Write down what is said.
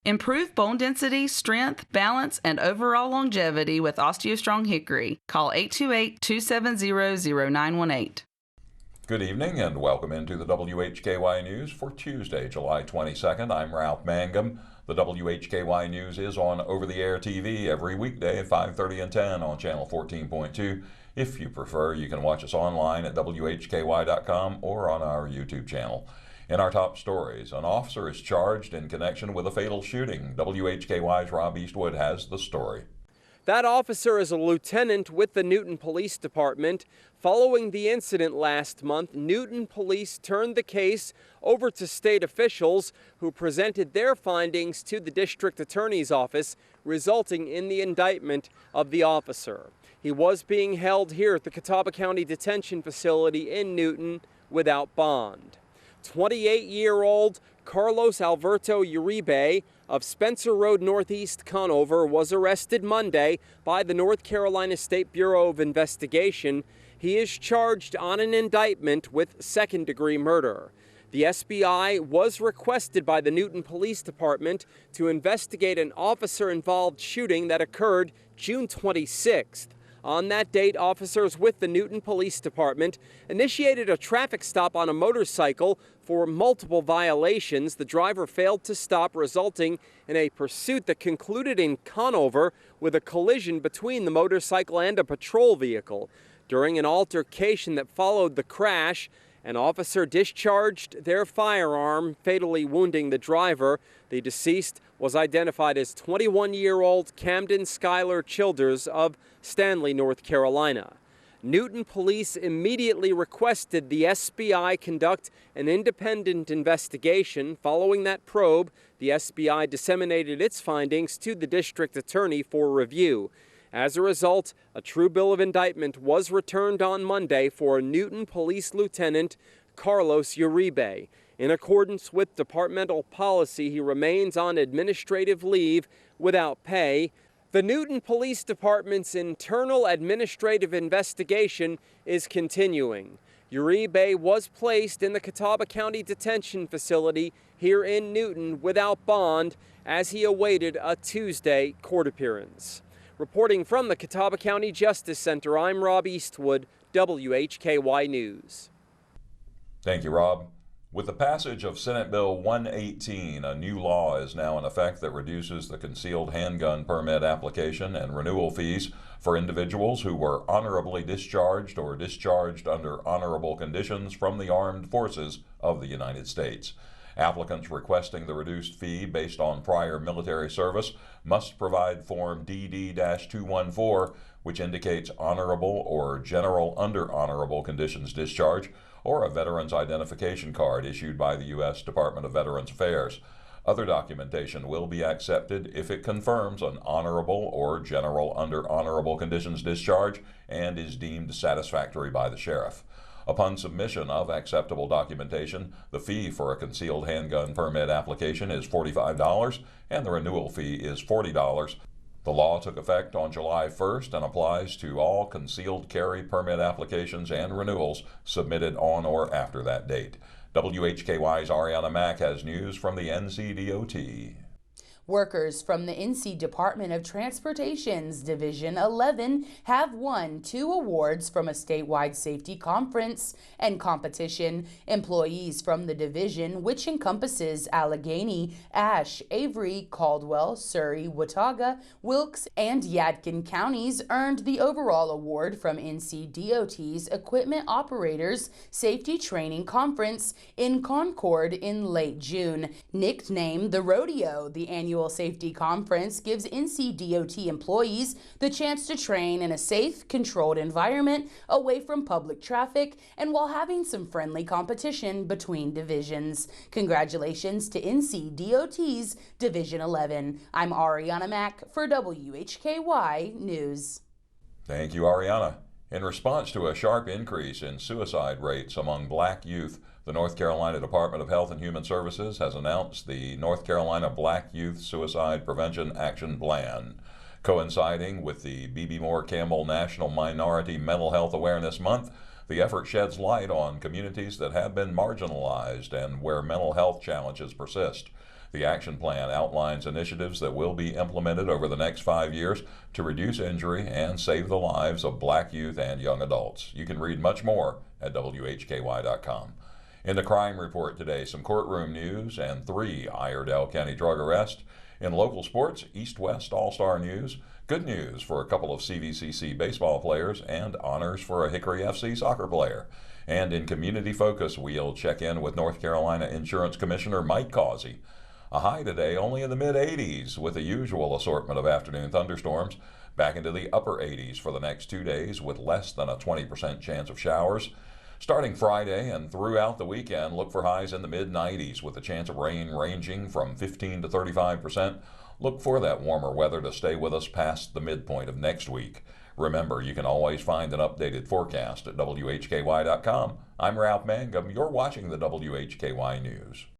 Improve bone density, strength, balance, and overall longevity with OsteoStrong Hickory. Call 828-270-0918. Good evening and welcome into the WHKY News for Tuesday, July 22nd. I'm Ralph Mangum. The WHKY News is on over-the-air TV every weekday at 5:30 and 10 on channel 14.2. If you prefer, you can watch us online at WHKY.com or on our YouTube channel. In our top stories, an officer is charged in connection with a fatal shooting. WHKY's Rob Eastwood has the story. That officer is a lieutenant with the Newton Police Department. Following the incident last month, Newton Police turned the case over to state officials who presented their findings to the district attorney's office, resulting in the indictment of the officer. He was being held here at the Catawba County Detention Facility in Newton without bond. 28-year-old Carlos Alberto Uribe of Spencer Road Northeast, Conover, was arrested Monday by the North Carolina State Bureau of Investigation. He is charged on an indictment with second-degree murder. The SBI was requested by the Newton Police Department to investigate an officer-involved shooting that occurred June 26th. On that date, officers with the Newton Police Department initiated a traffic stop on a motorcycle for multiple violations. The driver failed to stop, resulting in a pursuit that concluded in Conover with a collision between the motorcycle and a patrol vehicle. During an altercation that followed the crash, an officer discharged their firearm, fatally wounding the driver. The deceased was identified as 21-year-old Camden Schuyler Childers of Stanley, North Carolina. Newton Police immediately requested the SBI conduct an independent investigation. Following that probe, the SBI disseminated its findings to the district attorney for review. As a result, a true bill of indictment was returned on Monday for Newton Police Lieutenant Carlos Uribe. In accordance with departmental policy, he remains on administrative leave without pay. The Newton Police Department's internal administrative investigation is continuing. Uribe was placed in the Catawba County Detention Facility here in Newton without bond as he awaited a Tuesday court appearance. Reporting from the Catawba County Justice Center, I'm Rob Eastwood, WHKY News. Thank you, Rob. With the passage of Senate Bill 118, a new law is now in effect that reduces the concealed handgun permit application and renewal fees for individuals who were honorably discharged or discharged under honorable conditions from the armed forces of the United States. Applicants requesting the reduced fee based on prior military service must provide Form DD-214, which indicates honorable or general under honorable conditions discharge, or a veteran's identification card issued by the U.S. Department of Veterans Affairs. Other documentation will be accepted if it confirms an honorable or general under honorable conditions discharge and is deemed satisfactory by the sheriff. Upon submission of acceptable documentation, the fee for a concealed handgun permit application is $45 and the renewal fee is $40. The law took effect on July 1st and applies to all concealed carry permit applications and renewals submitted on or after that date. WHKY's Arianna Mack has news from the N.C.D.O.T. Workers from the N.C. Department of Transportation's Division 11 have won 2 awards from a statewide safety conference and competition. Employees from the division, which encompasses Allegheny, Ashe, Avery, Caldwell, Surrey, Watauga, Wilkes, and Yadkin counties, earned the overall award from N.C.D.O.T's Equipment Operators Safety Training Conference in Concord in late June. Nicknamed the Rodeo, the annual safety conference gives N.C.D.O.T. employees the chance to train in a safe, controlled environment away from public traffic and while having some friendly competition between divisions. Congratulations to N.C.D.O.T's Division 11. I'm Arianna Mack for WHKY News. Thank you, Arianna. In response to a sharp increase in suicide rates among black youth, the North Carolina Department of Health and Human Services has announced the North Carolina Black Youth Suicide Prevention Action Plan. Coinciding with the B.B. Moore Campbell National Minority Mental Health Awareness Month, the effort sheds light on communities that have been marginalized and where mental health challenges persist. The action plan outlines initiatives that will be implemented over the next 5 years to reduce injury and save the lives of black youth and young adults. You can read much more at WHKY.com. In the crime report today, some courtroom news and 3 Iredell County drug arrests. In local sports, East-West All-Star news, good news for a couple of CVCC baseball players and honors for a Hickory FC soccer player. And in community focus, we'll check in with North Carolina Insurance Commissioner Mike Causey. A high today only in the mid-80s with the usual assortment of afternoon thunderstorms. Back into the upper 80s for the next 2 days with less than a 20% chance of showers. Starting Friday and throughout the weekend, look for highs in the mid-90s with a chance of rain ranging from 15 to 35%. Look for that warmer weather to stay with us past the midpoint of next week. Remember, you can always find an updated forecast at WHKY.com. I'm Ralph Mangum. You're watching the WHKY News.